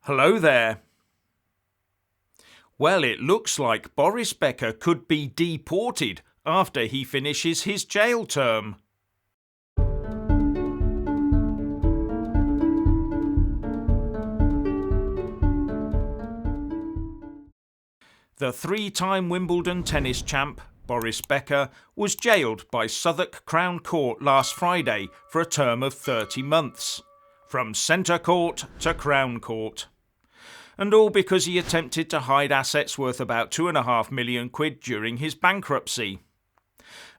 Hello there. Well, it looks like Boris Becker could be deported after he finishes his jail term. The three-time Wimbledon tennis champ, Boris Becker, was jailed by Southwark Crown Court last Friday for a term of 30 months, from Centre Court to Crown Court. And all because he attempted to hide assets worth about £2.5 million during his bankruptcy.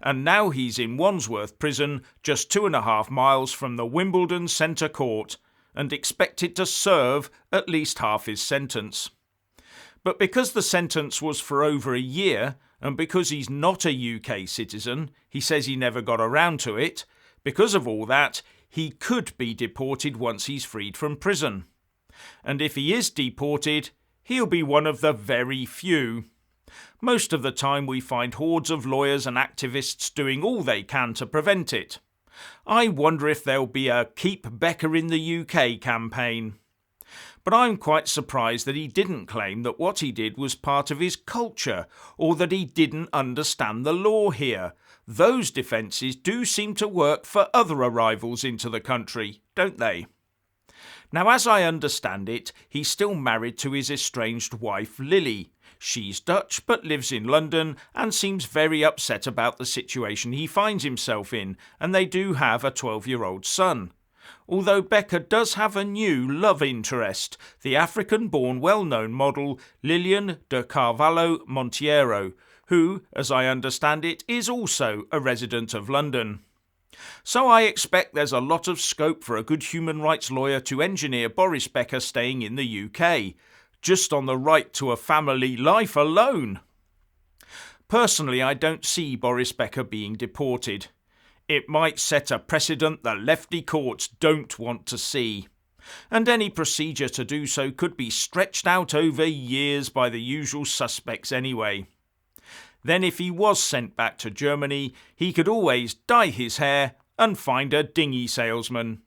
And now he's in Wandsworth Prison, just 2.5 miles from the Wimbledon Centre Court, and expected to serve at least half his sentence. But because the sentence was for over a year, and because he's not a UK citizen, he says he never got around to it, because of all that, he could be deported once he's freed from prison. And if he is deported, he'll be one of the very few. Most of the time we find hordes of lawyers and activists doing all they can to prevent it. I wonder if there'll be a Keep Becker in the UK campaign. But I'm quite surprised that he didn't claim that what he did was part of his culture, or that he didn't understand the law here. Those defences do seem to work for other arrivals into the country, don't they? Now, as I understand it, he's still married to his estranged wife, Lily. She's Dutch but lives in London and seems very upset about the situation he finds himself in, and they do have a 12-year-old son. Although Becker does have a new love interest, the African-born well-known model Lilian de Carvalho Monteiro, who, as I understand it, is also a resident of London. So I expect there's a lot of scope for a good human rights lawyer to engineer Boris Becker staying in the UK, just on the right to a family life alone. Personally, I don't see Boris Becker being deported. It might set a precedent the lefty courts don't want to see. And any procedure to do so could be stretched out over years by the usual suspects anyway. Then if he was sent back to Germany, he could always dye his hair and find a dinghy salesman.